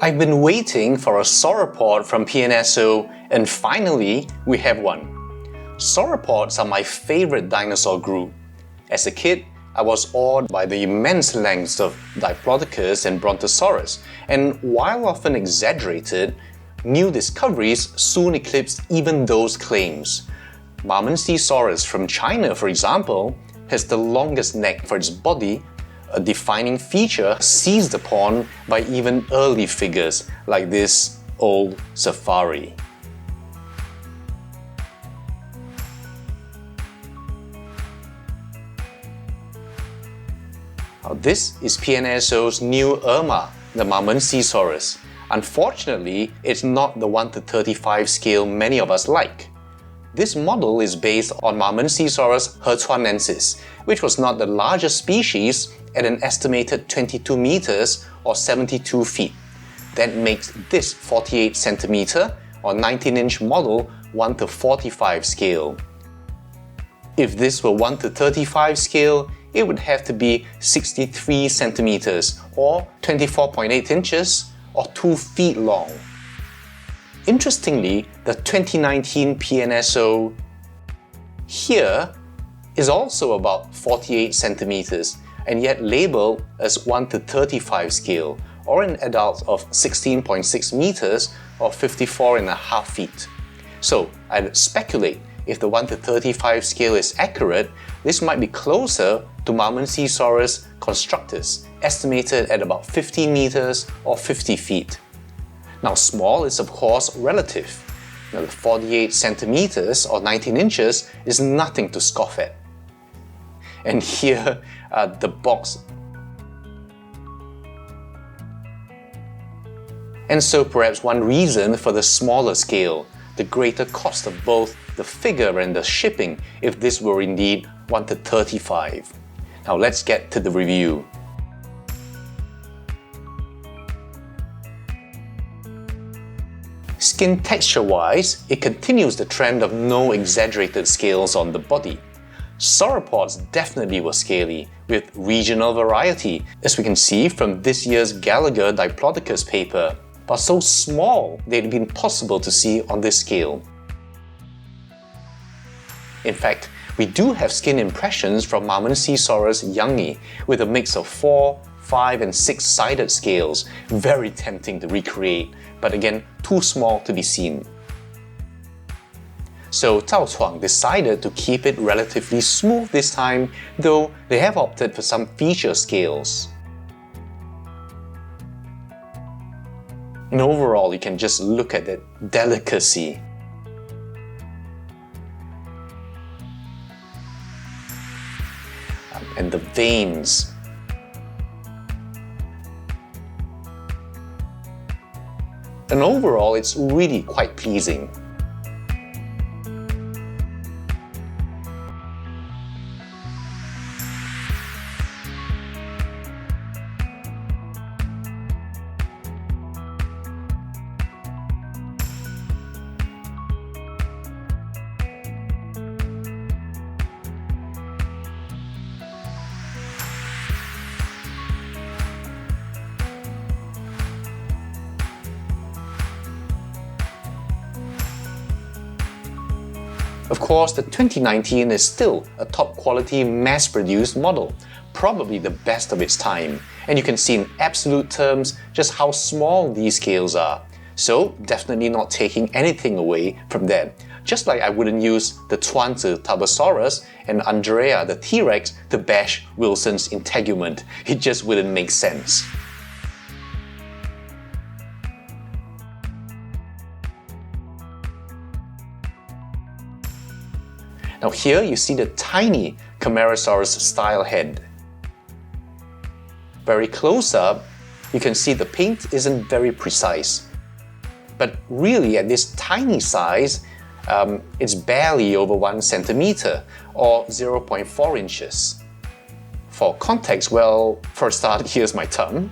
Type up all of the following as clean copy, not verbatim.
I've been waiting for a sauropod from PNSO, and finally we have one. Sauropods are my favorite dinosaur group. As a kid, I was awed by the immense lengths of Diplodocus and Brontosaurus, and while often exaggerated, new discoveries soon eclipsed even those claims. Mamenchisaurus from China, for example, has the longest neck for its body, a defining feature seized upon by even early figures like this old safari. Now, this is PNSO's new Irma, the Mamenchisaurus. Unfortunately, it's not the 1:35 scale many of us like. This model is based on Mamenchisaurus herchuanensis, which was not the largest species at an estimated 22 meters or 72 feet. That makes this 48 centimeter or 19-inch model 1:45 scale. If this were 1:35 scale, it would have to be 63 centimeters or 24.8 inches or 2 feet long. Interestingly, the 2019 PNSO here is also about 48 centimeters and yet labeled as 1:35 scale, or an adult of 16.6 meters or 54.5 feet. So I'd speculate if the 1:35 scale is accurate, this might be closer to Mamenchisaurus constructus, estimated at about 15 meters or 50 feet. Now, small is of course relative. Now, the 48 centimeters or 19 inches is nothing to scoff at. And here the box. And so perhaps one reason for the smaller scale, the greater cost of both the figure and the shipping if this were indeed 1:35. Now let's get to the review. Skin texture-wise, it continues the trend of no exaggerated scales on the body. Sauropods definitely were scaly, with regional variety, as we can see from this year's Gallagher Diplodocus paper, but so small they'd been possible to see on this scale. In fact, we do have skin impressions from Mamenchisaurus youngi, with a mix of 4, 5 and 6-sided scales, very tempting to recreate, but again too small to be seen. So Zhao Chuang decided to keep it relatively smooth this time, though they have opted for some feature scales. And overall, you can just look at that delicacy. And the veins. And overall, it's really quite pleasing. Of course, the 2019 is still a top-quality mass-produced model, probably the best of its time, and you can see in absolute terms just how small these scales are. So definitely not taking anything away from that. Just like I wouldn't use the Chuanzi Tabosaurus and Andrea the T-Rex to bash Wilson's integument. It just wouldn't make sense. Now here you see the tiny Camarasaurus style head. Very close up, you can see the paint isn't very precise. But really at this tiny size, it's barely over 1 centimeter or 0.4 inches. For context, well, for a start, here's my thumb.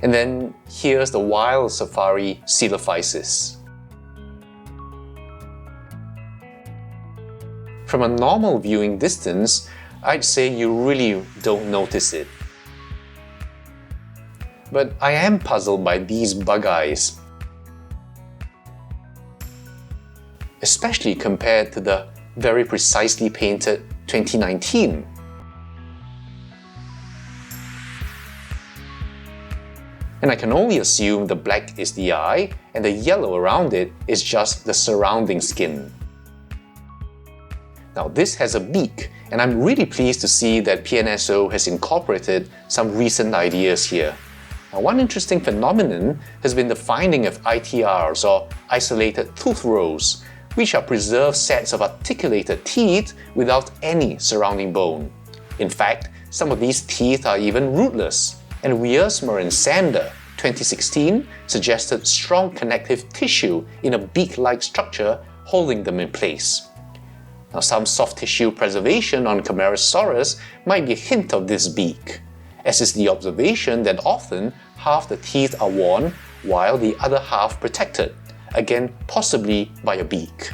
And then here's the wild safari Coelophysis. From a normal viewing distance, I'd say you really don't notice it. But I am puzzled by these bug eyes, especially compared to the very precisely painted 2019. And I can only assume the black is the eye and the yellow around it is just the surrounding skin. Now this has a beak, and I'm really pleased to see that PNSO has incorporated some recent ideas here. Now, one interesting phenomenon has been the finding of ITRs, or isolated tooth rows, which are preserved sets of articulated teeth without any surrounding bone. In fact, some of these teeth are even rootless, and Wiersma and Sander, 2016, suggested strong connective tissue in a beak-like structure holding them in place. Now, some soft tissue preservation on Camarasaurus might be a hint of this beak, as is the observation that often half the teeth are worn while the other half protected, again possibly by a beak.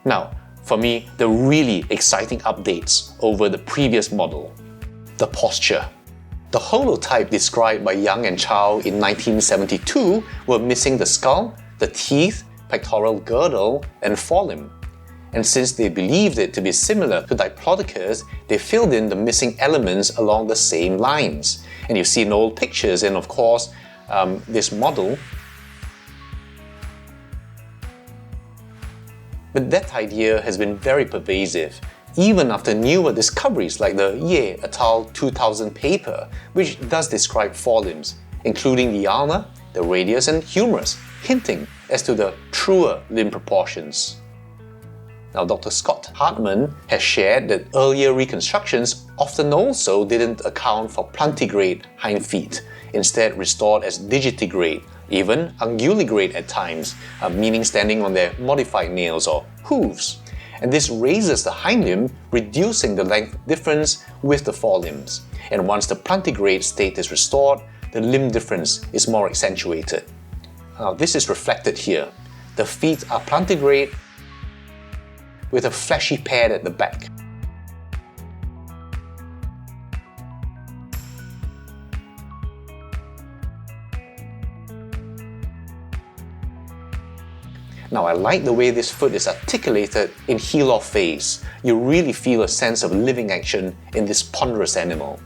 Now, for me, the really exciting updates over the previous model. The posture. The holotype described by Young and Chow in 1972 were missing the skull, the teeth, pectoral girdle, and forelimb. And since they believed it to be similar to Diplodocus, they filled in the missing elements along the same lines. And you've seen old pictures and of course this model. But that idea has been very pervasive, even after newer discoveries like the Ye et al. 2000 paper, which does describe forelimbs, including the ulna, the radius and humerus, hinting as to the truer limb proportions. Now, Dr. Scott Hartman has shared that earlier reconstructions often also didn't account for plantigrade hind feet, instead restored as digitigrade, even unguligrade at times, meaning standing on their modified nails or hooves. And this raises the hind limb, reducing the length difference with the forelimbs. And once the plantigrade state is restored, the limb difference is more accentuated. Now, this is reflected here. The feet are plantigrade with a fleshy pad at the back. Now, I like the way this foot is articulated in heel-off phase. You really feel a sense of living action in this ponderous animal.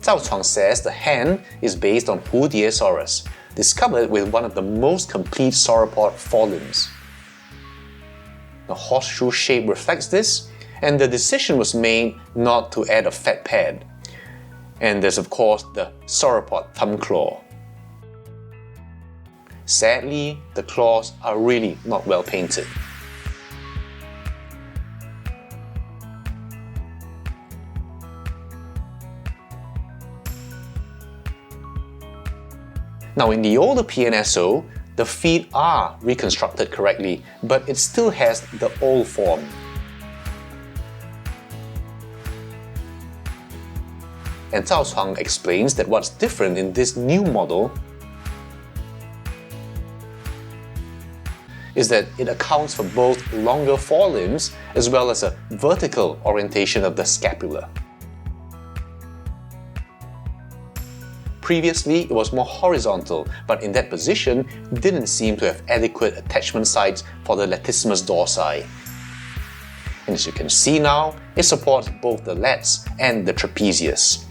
Zhao Chuang says the hand is based on Hudiesaurus, discovered with one of the most complete sauropod forelimbs. The horseshoe shape reflects this, and the decision was made not to add a fat pad. And there's of course the sauropod thumb claw. Sadly, the claws are really not well painted. Now, in the older PNSO, the feet are reconstructed correctly, but it still has the old form. And Zhao Chuang explains that what's different in this new model is that it accounts for both longer forelimbs as well as a vertical orientation of the scapula. Previously, it was more horizontal, but in that position didn't seem to have adequate attachment sites for the latissimus dorsi. And as you can see now, it supports both the lats and the trapezius.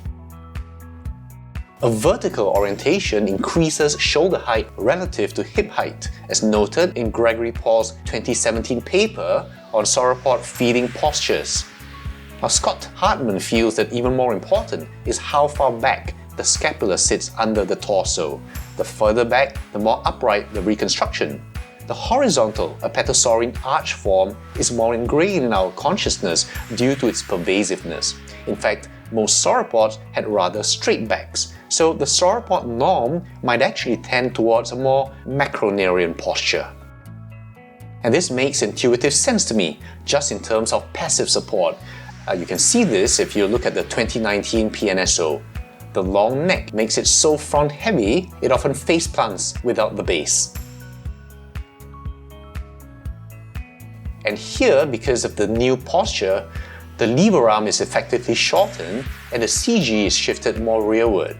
A vertical orientation increases shoulder height relative to hip height, as noted in Gregory Paul's 2017 paper on sauropod feeding postures. Now, Scott Hartman feels that even more important is how far back the scapula sits under the torso. The further back, the more upright the reconstruction. The horizontal apatosaurine arch form is more ingrained in our consciousness due to its pervasiveness. In fact, most sauropods had rather straight backs, so the sauropod norm might actually tend towards a more macronarian posture. And this makes intuitive sense to me, just in terms of passive support. You can see this if you look at the 2019 PNSO. The long neck makes it so front-heavy, it often face plants without the base. And here, because of the new posture, the lever arm is effectively shortened and the CG is shifted more rearward.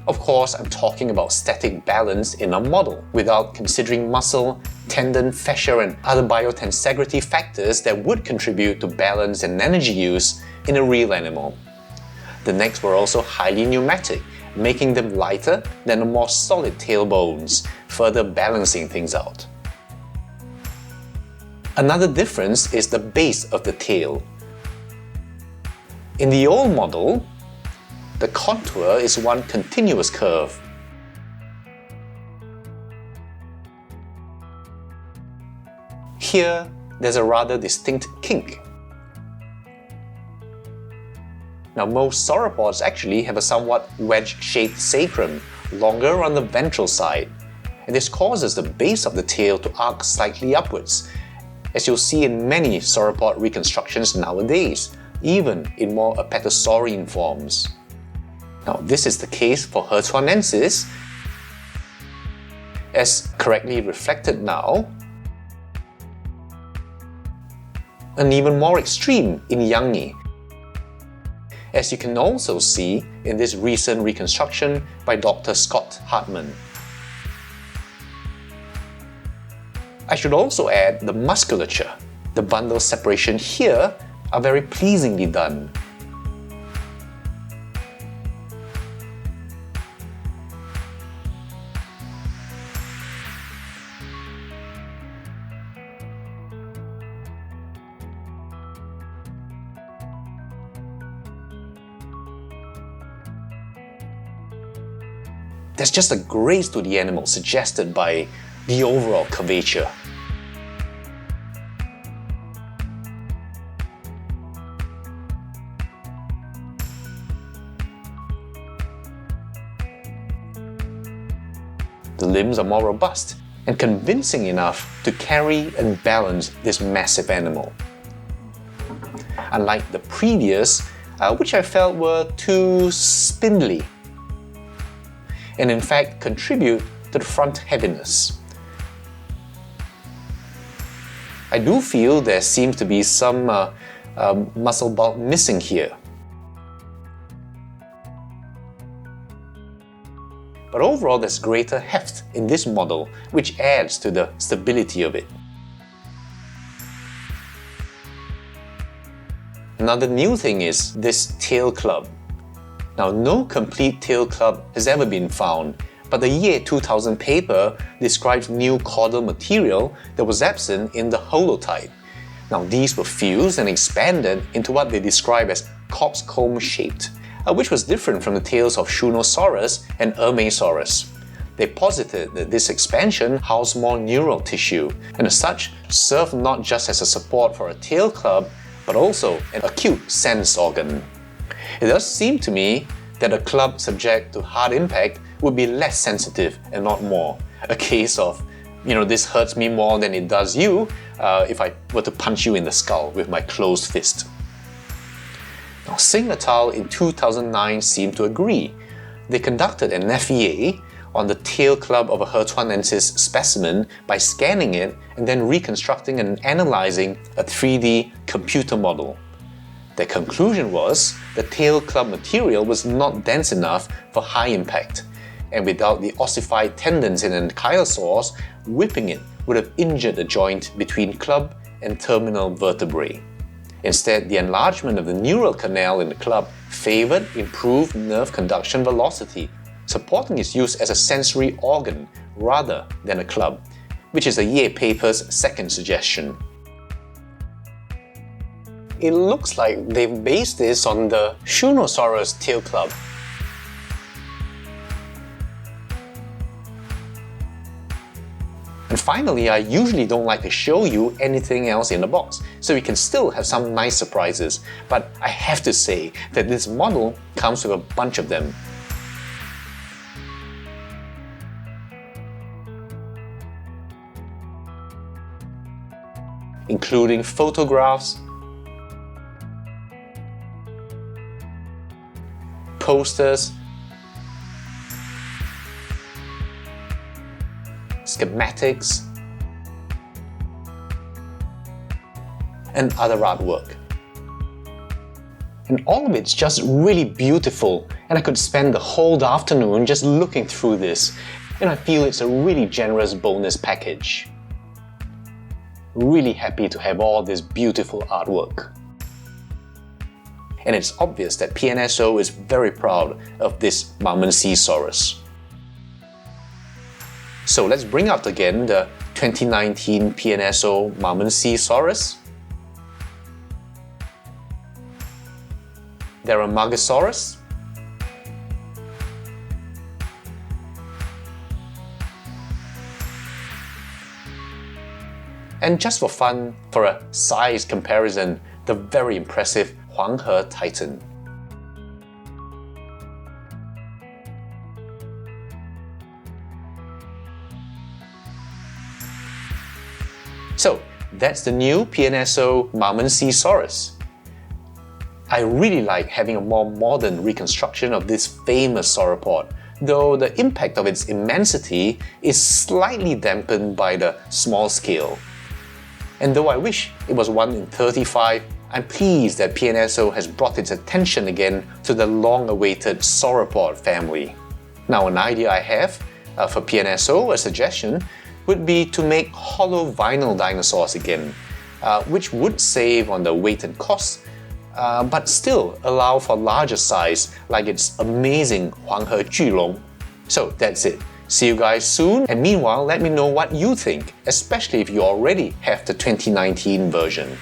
Of course, I'm talking about static balance in a model, without considering muscle, tendon, fascia and other biotensegrity factors that would contribute to balance and energy use in a real animal. The necks were also highly pneumatic, making them lighter than the more solid tailbones, further balancing things out. Another difference is the base of the tail. In the old model, the contour is one continuous curve. Here, there's a rather distinct kink. Now, most sauropods actually have a somewhat wedge-shaped sacrum, longer on the ventral side, and this causes the base of the tail to arc slightly upwards, as you'll see in many sauropod reconstructions nowadays, even in more apatosaurine forms. Now, this is the case for Hertuanensis, as correctly reflected now, and even more extreme in Youngie, as you can also see in this recent reconstruction by Dr. Scott Hartman. I should also add the musculature. The bundle separation here are very pleasingly done. There's just a grace to the animal suggested by the overall curvature. The limbs are more robust and convincing enough to carry and balance this massive animal. Unlike the previous, which I felt were too spindly, and in fact contribute to the front heaviness. I do feel there seems to be some muscle bulk missing here. But overall, there's greater heft in this model, which adds to the stability of it. Another new thing is this tail club. Now, no complete tail club has ever been found, but the year 2000 paper describes new caudal material that was absent in the holotype. Now, these were fused and expanded into what they describe as coxcomb-shaped, which was different from the tails of Shunosaurus and Ermasaurus. They posited that this expansion housed more neural tissue, and as such, served not just as a support for a tail club, but also an acute sense organ. It does seem to me that a club subject to hard impact would be less sensitive and not more. A case of, this hurts me more than it does you if I were to punch you in the skull with my closed fist. Now, Singh et al. In 2009 seemed to agree. They conducted an FEA on the tail club of a Hertuanensis specimen by scanning it and then reconstructing and analyzing a 3D computer model. Their conclusion was the tail club material was not dense enough for high impact, and without the ossified tendons in ankylosaurs, whipping it would have injured the joint between club and terminal vertebrae. Instead, the enlargement of the neural canal in the club favored improved nerve conduction velocity, supporting its use as a sensory organ rather than a club, which is the Ye paper's second suggestion. It looks like they've based this on the Shunosaurus tail club. And finally, I usually don't like to show you anything else in the box, so you can still have some nice surprises, but I have to say that this model comes with a bunch of them. Including photographs, posters, schematics, and other artwork. And all of it's just really beautiful, and I could spend the whole afternoon just looking through this, and I feel it's a really generous bonus package. Really happy to have all this beautiful artwork. And it's obvious that PNSO is very proud of this Mamenchisaurus. So let's bring out again the 2019 PNSO Mamenchisaurus. Anatomical. And just for fun, for a size comparison, the very impressive Huanghe Titan. So that's the new PNSO Mamenchisaurus. I really like having a more modern reconstruction of this famous sauropod, though the impact of its immensity is slightly dampened by the small scale. And though I wish it was 1 in 35, I'm pleased that PNSO has brought its attention again to the long-awaited sauropod family. Now, an idea I have for PNSO, a suggestion, would be to make hollow vinyl dinosaurs again, which would save on the weight and cost, but still allow for larger size like its amazing Huanghe Julong. So that's it. See you guys soon, and meanwhile let me know what you think, especially if you already have the 2019 version.